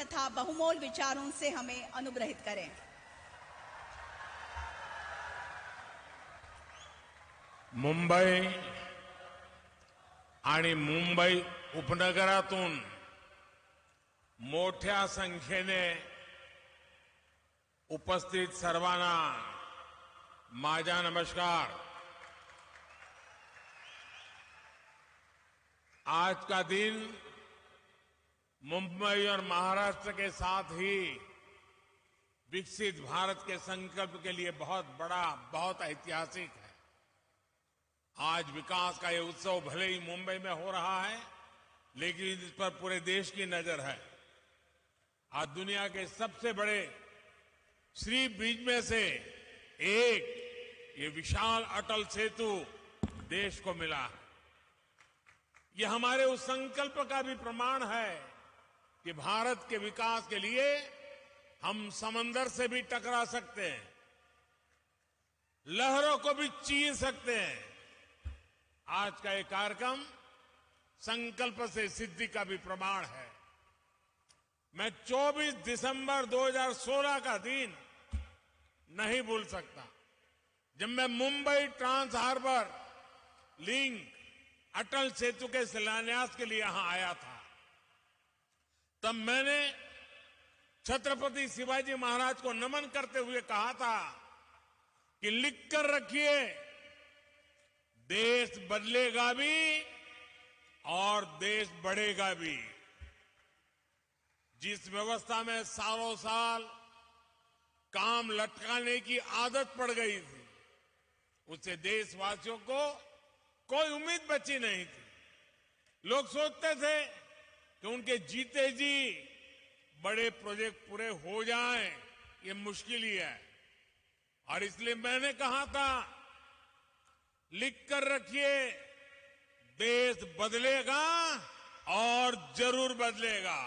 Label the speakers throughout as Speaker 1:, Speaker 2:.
Speaker 1: तथा बहुमोल विचारों से हमें अनुग्रहित करें।
Speaker 2: मुंबई आणि मुंबई उपनगरातून मोठ्या संख्येने उपस्थित सर्वांना माझा नमस्कार। आज का दिन मुंबई और महाराष्ट्र के साथ ही विकसित भारत के संकल्प के लिए बहुत बड़ा, बहुत ऐतिहासिक है। आज विकास का ये उत्सव भले ही मुंबई में हो रहा है, लेकिन इस पर पूरे देश की नजर है। आज दुनिया के सबसे बड़े सी ब्रिज में से एक ये विशाल अटल सेतु देश को मिला है। ये हमारे उस संकल्प का भी प्रमाण है कि भारत के विकास के लिए हम समंदर से भी टकरा सकते हैं, लहरों को भी चीर सकते हैं। आज का ये कार्यक्रम संकल्प से सिद्धि का भी प्रमाण है। मैं 24 दिसंबर 2016 का दिन नहीं भूल सकता, जब मैं Mumbai trans harbour link Atal Setu के शिलान्यास के लिए यहां आया था। तब मैंने छत्रपति शिवाजी महाराज को नमन करते हुए कहा था कि लिख कर रखिए, देश बदलेगा भी और देश बढ़ेगा भी। जिस व्यवस्था में सालों साल काम लटकाने की आदत पड़ गई थी, उससे देशवासियों को कोई उम्मीद बची नहीं थी। लोग सोचते थे कि उनके जीते जी बड़े प्रोजेक्ट पूरे हो जाएं, ये मुश्किल ही है। और इसलिए मैंने कहा था, लिख कर रखिए, देश बदलेगा और जरूर बदलेगा।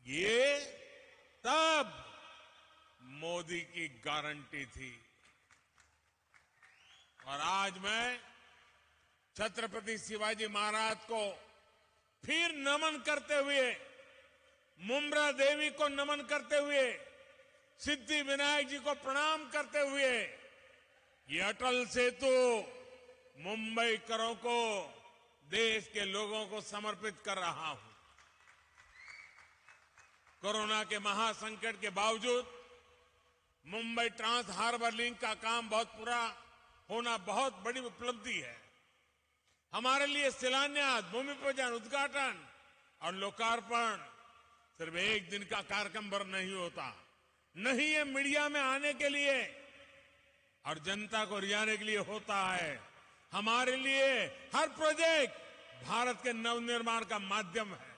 Speaker 2: ये तब मोदी की गारंटी थी। और आज मैं छत्रपति शिवाजी महाराज को फिर नमन करते हुए, मुम्बरा देवी को नमन करते हुए, सिद्धि विनायक जी को प्रणाम करते हुए ये अटल सेतु मुंबईकरों को, देश के लोगों को समर्पित कर रहा हूं। कोरोना के महासंकट के बावजूद मुंबई ट्रांस हार्बर लिंक का काम बहुत पूरा होना बहुत बड़ी उपलब्धि है। हमारे लिए शिलान्यास, भूमि पूजन, उद्घाटन और लोकार्पण सिर्फ एक दिन का कार्यक्रम भर नहीं होता। नहीं, ये मीडिया में आने के लिए और जनता को रिझाने के लिए होता है। हमारे लिए हर प्रोजेक्ट भारत के नवनिर्माण का माध्यम है।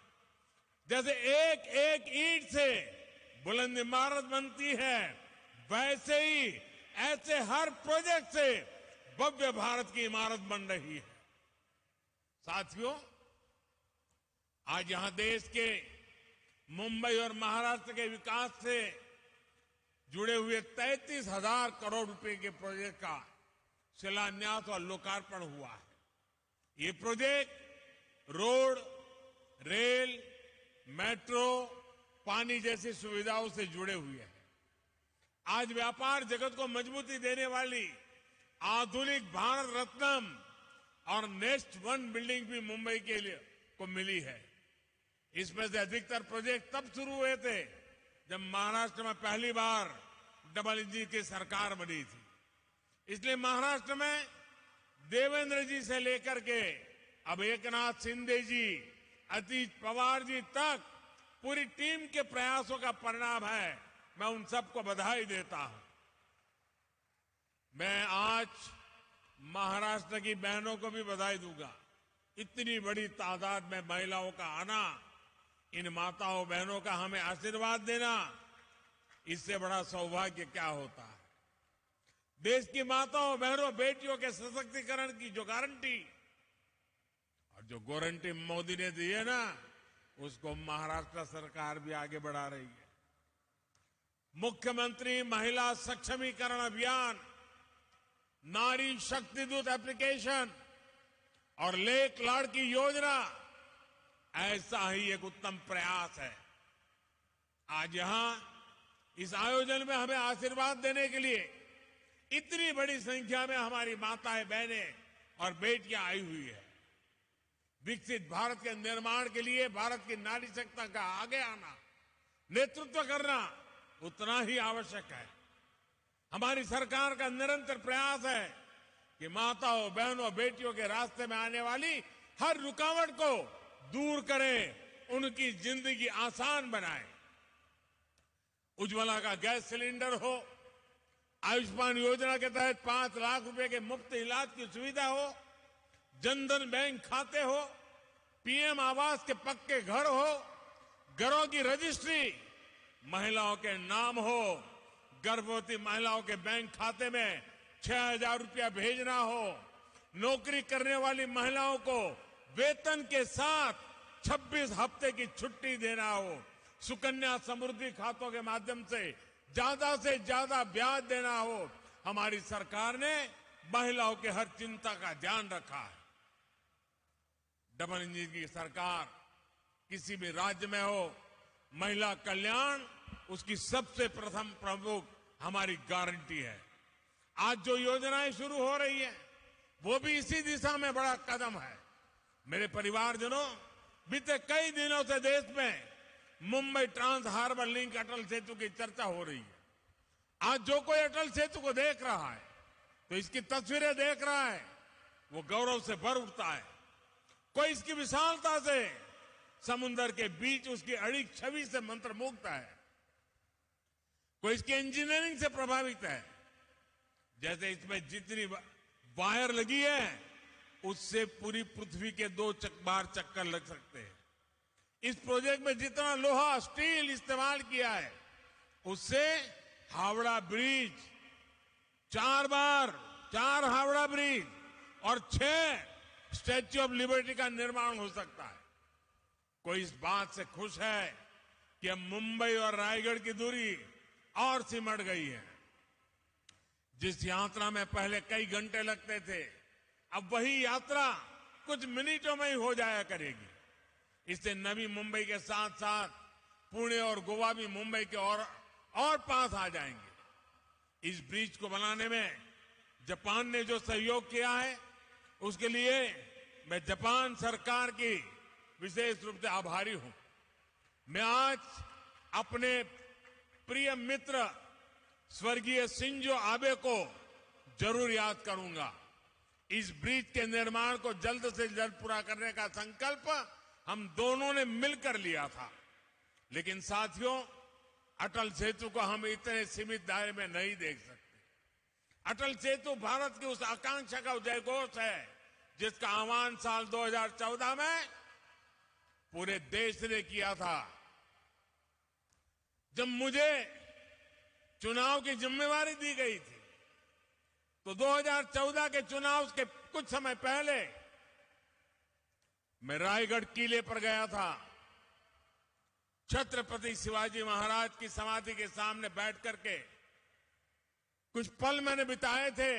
Speaker 2: जैसे एक एक ईंट से बुलंद इमारत बनती है, वैसे ही ऐसे हर प्रोजेक्ट से भव्य भारत की इमारत बन रही है। साथियों, आज यहां देश के मुंबई और महाराष्ट्र के विकास से जुड़े हुए 33,000 करोड़ रुपए के प्रोजेक्ट का शिलान्यास और लोकार्पण हुआ है। ये प्रोजेक्ट रोड, रेल, मेट्रो, पानी जैसी सुविधाओं से जुड़े हुए हैं। आज व्यापार जगत को मजबूती देने वाली आधुनिक भारत रत्न और नेक्स्ट वन बिल्डिंग भी मुंबई के लिए को मिली है। इसमें से अधिकतर प्रोजेक्ट तब शुरू हुए थे जब महाराष्ट्र में पहली बार डबल इंजन की सरकार बनी थी। इसलिए महाराष्ट्र में देवेंद्र जी से लेकर के अब एकनाथ शिंदे जी, अतीश पवार जी तक पूरी टीम के प्रयासों का परिणाम है। मैं उन सबको बधाई देता हूं। मैं आज महाराष्ट्र की बहनों को भी बधाई दूंगा। इतनी बड़ी तादाद में महिलाओं का आना, इन माताओं बहनों का हमें आशीर्वाद देना, इससे बड़ा सौभाग्य क्या होता है। देश की माताओं बहनों बेटियों के सशक्तिकरण की जो गारंटी और जो गारंटी मोदी ने दी है ना, उसको महाराष्ट्र सरकार भी आगे बढ़ा रही है। मुख्यमंत्री महिला सक्षमीकरण अभियान, नारी शक्ति दूत एप्लीकेशन और लेख लाड़की योजना, ऐसा ही एक उत्तम प्रयास है। आज यहां इस आयोजन में हमें आशीर्वाद देने के लिए इतनी बड़ी संख्या में हमारी माताएं, बहनें और बेटियां आई हुई है। विकसित भारत के निर्माण के लिए भारत की नारी शक्ति का आगे आना, नेतृत्व करना उतना ही आवश्यक है। हमारी सरकार का निरंतर प्रयास है कि माताओं, बहनों, बेटियों के रास्ते में आने वाली हर रुकावट को दूर करें, उनकी जिंदगी आसान बनाएं। उज्ज्वला का गैस सिलेंडर हो, आयुष्मान योजना के तहत 5 लाख रुपए के मुफ्त इलाज की सुविधा हो, जनधन बैंक खाते हो, पीएम आवास के पक्के घर हो, घरों की रजिस्ट्री महिलाओं के नाम हो, गर्भवती महिलाओं के बैंक खाते में 6,000 रुपया भेजना हो, नौकरी करने वाली महिलाओं को वेतन के साथ 26 हफ्ते की छुट्टी देना हो, सुकन्या समृद्धि खातों के माध्यम से ज्यादा ब्याज देना हो, हमारी सरकार ने महिलाओं के हर चिंता का ध्यान रखा है। डबल इंजन की सरकार किसी भी राज्य में हो, महिला कल्याण उसकी सबसे प्रथम प्रमुख हमारी गारंटी है। आज जो योजनाएं शुरू हो रही है वो भी इसी दिशा में बड़ा कदम है। मेरे परिवारजनों, बीते कई दिनों से देश में Mumbai trans harbour link Atal Setu की चर्चा हो रही है। आज जो कोई अटल सेतु को देख रहा है, तो इसकी तस्वीरें देख रहा है, वो गौरव से भर उठता है। कोई इसकी विशालता से, समुद्र के बीच उसकी अड़िग छवि से मंत्रमुग्ध है, कोई इसकी इंजीनियरिंग से प्रभावित है। जैसे इसमें जितनी वायर लगी है, उससे पूरी पृथ्वी के 2 बार चक्कर लग सकते हैं। इस प्रोजेक्ट में जितना लोहा, स्टील इस्तेमाल किया है, उससे हावड़ा ब्रिज 4 हावड़ा ब्रिज और 6 स्टैच्यू ऑफ लिबर्टी का निर्माण हो सकता है। कोई इस बात से खुश है कि अब मुंबई और रायगढ़ की दूरी और सिमट गई है। जिस यात्रा में पहले कई घंटे लगते थे, अब वही यात्रा कुछ मिनटों में ही हो जाया करेगी। इससे नवी मुंबई के साथ साथ पुणे और गोवा भी मुंबई के और पास आ जाएंगे। इस ब्रिज को बनाने में जापान ने जो सहयोग किया है, उसके लिए मैं जापान सरकार की विशेष रूप से आभारी हूं। मैं आज अपने प्रिय मित्र स्वर्गीय शिंजो आबे को जरूर याद करूंगा। इस ब्रिज के निर्माण को जल्द से जल्द पूरा करने का संकल्प हम दोनों ने मिलकर लिया था। लेकिन साथियों, अटल सेतु को हम इतने सीमित दायरे में नहीं देख सकते। अटल सेतु भारत की उस आकांक्षा का उदयघोष है जिसका आह्वान साल 2014 में पूरे देश ने किया था। जब मुझे चुनाव की जिम्मेवारी दी गई थी, तो 2014 के चुनाव के कुछ समय पहले मैं रायगढ़ किले पर गया था। छत्रपति शिवाजी महाराज की समाधि के सामने बैठ करके कुछ पल मैंने बिताए थे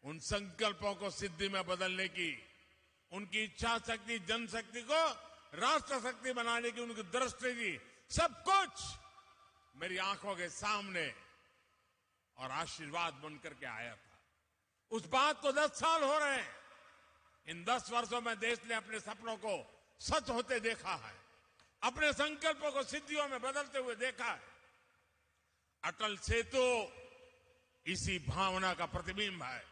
Speaker 2: उन संकल्पों को सिद्धि में बदलने की, उनकी इच्छा शक्ति, जनशक्ति को राष्ट्र शक्ति बनाने की उनकी दृष्टि थी। सब कुछ मेरी आंखों के सामने और आशीर्वाद बनकर के आया था। उस बात को 10 साल हो रहे हैं। इन 10 वर्षों में देश ने अपने सपनों को सच होते देखा है, अपने संकल्पों को सिद्धियों में बदलते हुए देखा है। अटल सेतु इसी भावना का प्रतिबिंब है।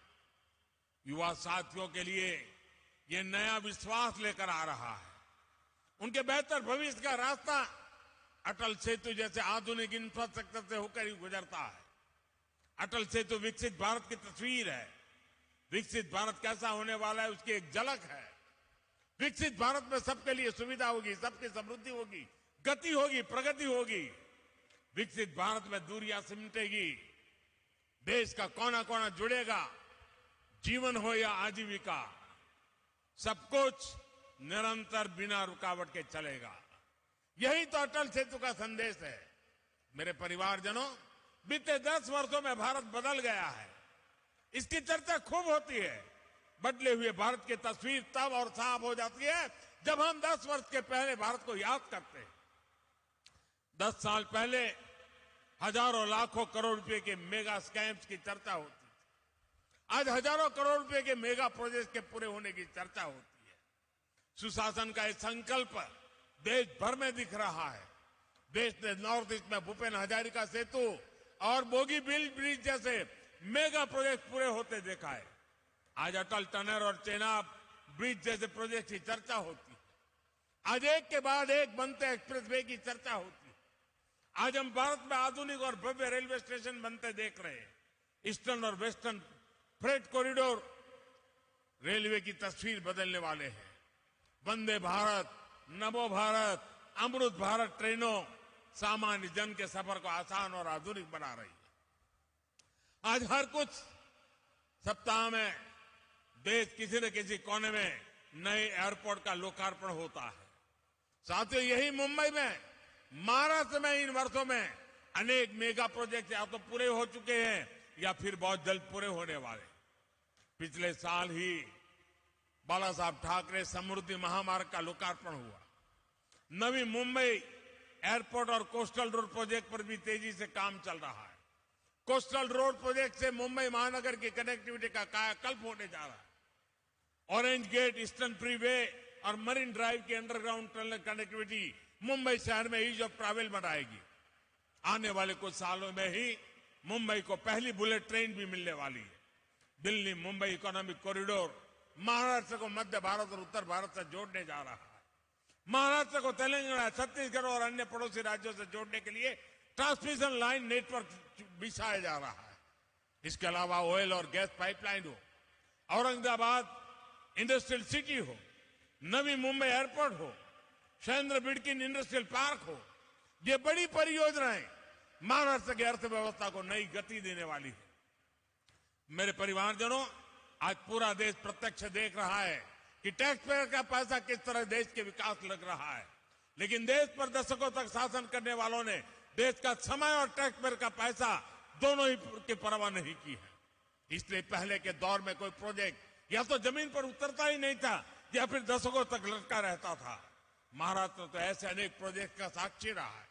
Speaker 2: युवा साथियों के लिए यह नया विश्वास लेकर आ रहा है। उनके बेहतर भविष्य का रास्ता अटल सेतु जैसे आधुनिक इंफ्रास्ट्रक्चर से होकर ही गुजरता है। अटल सेतु विकसित भारत की तस्वीर है। विकसित भारत कैसा होने वाला है उसकी एक झलक है। विकसित भारत में सबके लिए सुविधा होगी, सबकी समृद्धि होगी, गति होगी, प्रगति होगी। विकसित भारत में दूरियां सिमटेगी, देश का कोना कोना जुड़ेगा। जीवन हो या आजीविका, सब कुछ निरंतर बिना रुकावट के चलेगा। यही तो अटल सेतु का संदेश है। मेरे परिवारजनों, बीते 10 वर्षों में भारत बदल गया है। इसकी चर्चा खूब होती है। बदले हुए भारत की तस्वीर तब और साफ हो जाती है जब हम 10 वर्ष के पहले भारत को याद करते हैं, 10 साल पहले हजारों लाखों करोड़ रुपए के मेगा स्कैम्स की चर्चा होती थी। आज हजारों करोड़ रुपए के मेगा प्रोजेक्ट के पूरे होने की चर्चा होती है। सुशासन का एक संकल्प देश भर में दिख रहा है। देश ने नॉर्थ ईस्ट में भूपेन हजारिका सेतु और बोगीबील ब्रिज जैसे मेगा प्रोजेक्ट पूरे होते देखा है। आज अटल टनल और चेनाब ब्रिज जैसे प्रोजेक्ट की चर्चा होती है। आज एक के बाद एक बनते एक्सप्रेसवे की चर्चा होती है। आज हम भारत में आधुनिक और भव्य रेलवे स्टेशन बनते देख रहे हैं। ईस्टर्न और वेस्टर्न फ्रेट कॉरिडोर रेलवे की तस्वीर बदलने वाले हैं। वंदे भारत, नमो भारत, अमृत भारत ट्रेनों सामान्य जन के सफर को आसान और आधुनिक बना रही है। आज हर कुछ सप्ताह में देश किसी न किसी कोने में नए एयरपोर्ट का लोकार्पण होता है। साथियों, यही मुंबई में, महाराष्ट्र में इन वर्षों में अनेक मेगा प्रोजेक्ट या तो पूरे हो चुके हैं या फिर बहुत जल्द पूरे होने वाले। पिछले साल ही बाला साहब ठाकरे समृद्धि महामार्ग का लोकार्पण हुआ। नवी मुंबई एयरपोर्ट और कोस्टल रोड प्रोजेक्ट पर भी तेजी से काम चल रहा है। कोस्टल रोड प्रोजेक्ट से मुंबई महानगर की कनेक्टिविटी का कायाकल्प होने जा रहा है। ऑरेंज गेट, ईस्टर्न फ्रीवे और मरीन ड्राइव की अंडरग्राउंड टनल कनेक्टिविटी मुंबई शहर में ईज ऑफ ट्रैवल बनाएगी। आने वाले कुछ सालों में ही मुंबई को पहली बुलेट ट्रेन भी मिलने वाली है। दिल्ली मुंबई इकोनॉमिक कॉरिडोर महाराष्ट्र को मध्य भारत और उत्तर भारत से जोड़ने जा रहा है। महाराष्ट्र को तेलंगाना, छत्तीसगढ़ और अन्य पड़ोसी राज्यों से जोड़ने के लिए ट्रांसमिशन लाइन नेटवर्क बिछाया जा रहा है। इसके अलावा ऑयल और गैस पाइपलाइन हो, औरंगाबाद इंडस्ट्रियल सिटी हो, नवी मुंबई एयरपोर्ट हो, शैलेंद्र बिडकिन इंडस्ट्रियल पार्क हो, ये बड़ी परियोजनाएं महाराष्ट्र की अर्थव्यवस्था को नई गति देने वाली है। मेरे परिवारजनों, आज पूरा देश प्रत्यक्ष देख रहा है कि टैक्स पेयर का पैसा किस तरह देश के विकास लग रहा है। लेकिन देश पर दशकों तक शासन करने वालों ने देश का समय और टैक्स पेयर का पैसा दोनों ही की परवाह नहीं की है। इसलिए पहले के दौर में कोई प्रोजेक्ट या तो जमीन पर उतरता ही नहीं था या फिर दशकों तक लटका रहता था। महाराष्ट्र तो ऐसे अनेक प्रोजेक्ट का साक्षी रहा है।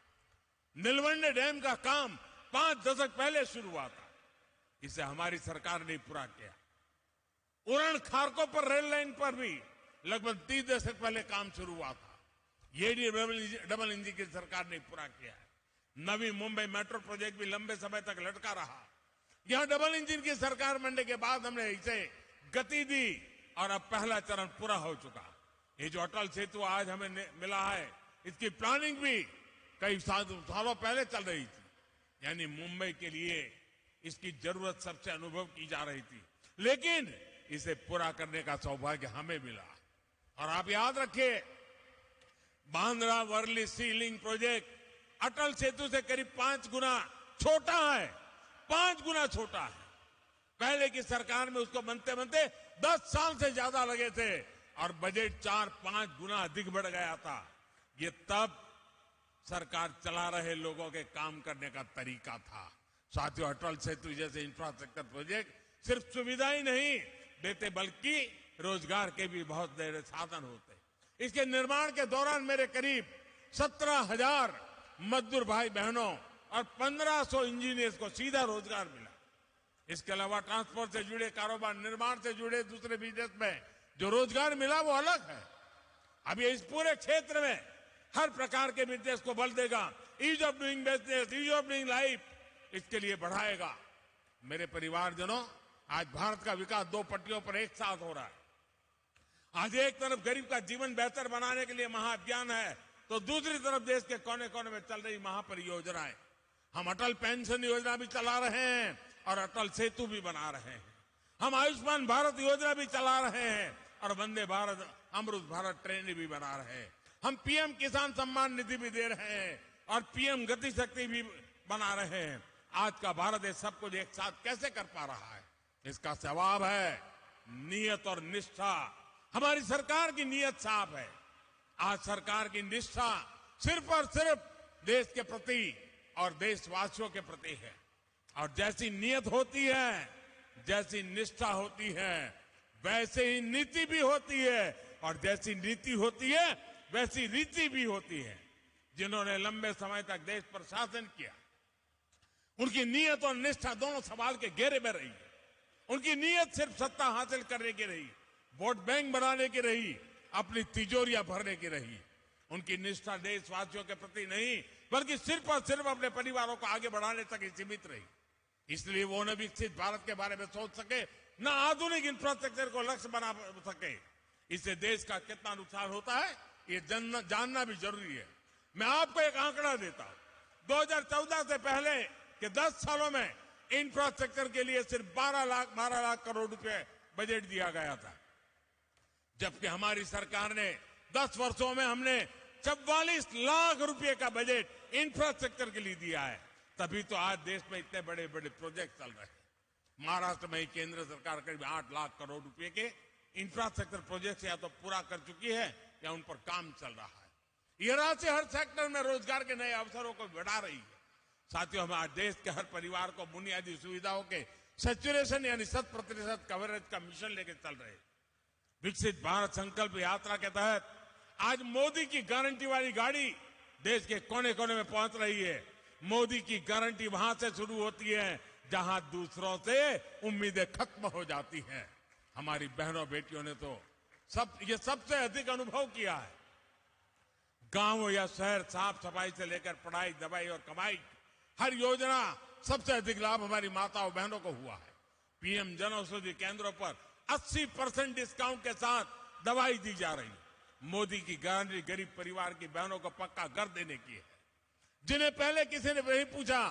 Speaker 2: नीलवंडे डैम का काम 5 दशक पहले शुरू हुआ था, इसे हमारी सरकार ने पूरा किया। उरण खारकों पर रेल लाइन पर भी लगभग 30 दशक पहले काम शुरू हुआ था, ये डबल इंजन की सरकार ने पूरा किया है। नवी मुंबई मेट्रो प्रोजेक्ट भी लंबे समय तक लटका रहा। यहां डबल इंजन की सरकार बनने के बाद हमने इसे गति दी और अब पहला चरण पूरा हो चुका। ये जो अटल सेतु आज हमें मिला है, इसकी प्लानिंग भी कई सालों पहले चल रही थी। यानी मुंबई के लिए इसकी जरूरत सबसे अनुभव की जा रही थी, लेकिन इसे पूरा करने का सौभाग्य हमें मिला। और आप याद रखिए, बांद्रा वर्ली सी लिंक प्रोजेक्ट अटल सेतु से करीब 5 गुना छोटा है। 5 गुना छोटा है। पहले की सरकार में उसको बनते बनते 10 साल से ज्यादा लगे थे और बजट 4-5 गुना अधिक बढ़ गया था। ये तब सरकार चला रहे लोगों के काम करने का तरीका था। साथियों, अटल सेतु जैसे इंफ्रास्ट्रक्चर प्रोजेक्ट सिर्फ सुविधा ही नहीं देते बल्कि रोजगार के भी बहुत बड़े साधन होते। इसके निर्माण के दौरान मेरे करीब 17,000 मजदूर भाई बहनों और 1,500 इंजीनियर्स को सीधा रोजगार मिला। इसके अलावा ट्रांसपोर्ट से जुड़े कारोबार, निर्माण से जुड़े दूसरे बिजनेस में जो रोजगार मिला वो अलग है। अब ये इस पूरे क्षेत्र में हर प्रकार के बिजनेस को बल देगा। Ease of doing business, ease of doing life, इसके लिए बढ़ाएगा। मेरे परिवारजनों, आज भारत का विकास 2 पट्टियों पर एक साथ हो रहा है। आज एक तरफ गरीब का जीवन बेहतर बनाने के लिए महाअभियान है, तो दूसरी तरफ देश के कोने कोने में चल रही महापरियोजनाएं। हम अटल पेंशन योजना भी चला रहे हैं और अटल सेतु भी बना रहे हैं। हम आयुष्मान भारत योजना भी चला रहे हैं और वंदे भारत, अमृत भारत ट्रेन भी बना रहे हैं। हम पीएम किसान सम्मान निधि भी दे रहे हैं और पीएम गति शक्ति भी बना रहे हैं। आज का भारत ये सब कुछ एक साथ कैसे कर पा रहा है? इसका जवाब है नियत और निष्ठा। हमारी सरकार की नियत साफ है। आज सरकार की निष्ठा सिर्फ और सिर्फ देश के प्रति और देशवासियों के प्रति है। और जैसी नियत होती है, जैसी निष्ठा होती है, वैसे ही नीति भी होती है और जैसी नीति होती है वैसी रीति भी होती है। जिन्होंने लंबे समय तक देश पर शासन किया, उनकी नीयत और निष्ठा दोनों सवाल के घेरे में रही। उनकी नीयत सिर्फ सत्ता हासिल करने की रही, वोट बैंक बनाने की रही, अपनी तिजोरियां भरने की रही। उनकी निष्ठा देशवासियों के प्रति नहीं, बल्कि सिर्फ और सिर्फ अपने परिवारों को आगे बढ़ाने तक ही सीमित रही। इसलिए वो न विकसित भारत के बारे में सोच सके, न आधुनिक इंफ्रास्ट्रक्चर को लक्ष्य बना सके। इससे देश का कितना नुकसान होता है ये जानना भी जरूरी है। मैं आपको एक आंकड़ा देता हूं। 2014 से पहले के 10 सालों में इंफ्रास्ट्रक्चर के लिए सिर्फ 12 लाख करोड़ रुपए बजट दिया गया था, जबकि हमारी सरकार ने 10 वर्षों में हमने 44 लाख रुपए का बजट इंफ्रास्ट्रक्चर के लिए दिया है। तभी तो आज देश में इतने बड़े बड़े प्रोजेक्ट चल रहे हैं। महाराष्ट्र में ही केंद्र सरकार करीब 8 लाख करोड़ रुपए के इंफ्रास्ट्रक्चर प्रोजेक्ट या तो पूरा कर चुकी है या उन पर काम चल रहा है। यह राशि हर सेक्टर में रोजगार के नए अवसरों को बढ़ा रही है। साथियों, हम आज देश के हर परिवार को बुनियादी सुविधाओं के सैचुरेशन यानी 100% कवरेज का मिशन लेकर चल रहे हैं। विकसित भारत संकल्प यात्रा के तहत आज मोदी की गारंटी वाली गाड़ी देश के कोने कोने में पहुंच रही है। मोदी की गारंटी वहां से शुरू होती है जहां दूसरों से उम्मीदें खत्म हो जाती हैं। हमारी बहनों बेटियों ने तो ये सबसे अधिक अनुभव किया है। गांव या शहर, साफ सफाई से लेकर पढ़ाई, दवाई और कमाई, हर योजना सबसे अधिक लाभ हमारी माताओं बहनों को हुआ है। पीएम जन औषधि केंद्रों पर 80% डिस्काउंट के साथ दवाई दी जा रही है। मोदी की गारंटी गरीब परिवार की बहनों को पक्का घर देने की है। जिन्हें पहले किसी ने नहीं पूछा,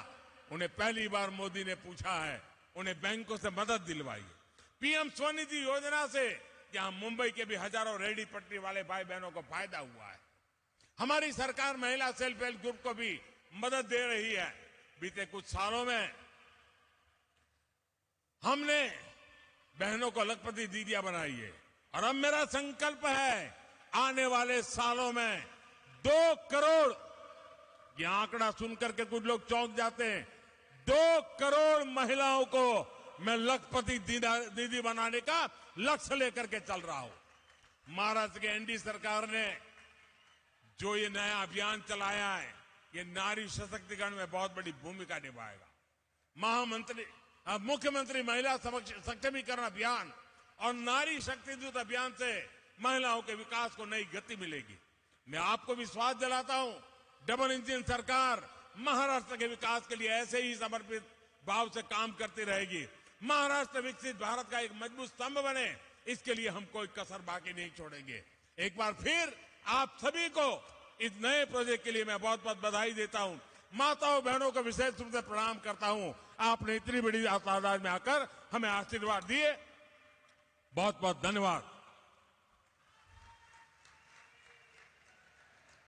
Speaker 2: उन्हें पहली बार मोदी ने पूछा है। उन्हें बैंकों से मदद दिलवाई है। पीएम स्वनिधि योजना से जहां मुंबई के भी हजारों रेहड़ी पटरी वाले भाई बहनों को फायदा हुआ है। हमारी सरकार महिला सेल्फ हेल्प ग्रुप को भी मदद दे रही है। बीते कुछ सालों में हमने बहनों को लखपति दीदियां बनाई है और अब मेरा संकल्प है आने वाले सालों में 2 करोड़, ये आंकड़ा सुनकर के कुछ लोग चौंक जाते हैं, 2 करोड़ महिलाओं को मैं लखपति दीदी बनाने का लक्ष्य लेकर के चल रहा हूं। महाराष्ट्र के एनडीए सरकार ने जो ये नया अभियान चलाया है, ये नारी सशक्तिकरण में बहुत बड़ी भूमिका निभाएगा। मुख्यमंत्री महिला सक्षमीकरण अभियान और नारी शक्ति दूत अभियान से महिलाओं के विकास को नई गति मिलेगी। मैं आपको विश्वास दिलाता हूं, डबल इंजन सरकार महाराष्ट्र के विकास के लिए ऐसे ही समर्पित भाव से काम करती रहेगी। महाराष्ट्र विकसित भारत का एक मजबूत स्तंभ बने, इसके लिए हम कोई कसर बाकी नहीं छोड़ेंगे। एक बार फिर आप सभी को इस नए प्रोजेक्ट के लिए मैं बहुत बहुत बधाई देता हूं। माताओं बहनों को विशेष रूप से प्रणाम करता हूं। आपने इतनी बड़ी तादाद में आकर हमें आशीर्वाद दिए, बहुत बहुत धन्यवाद।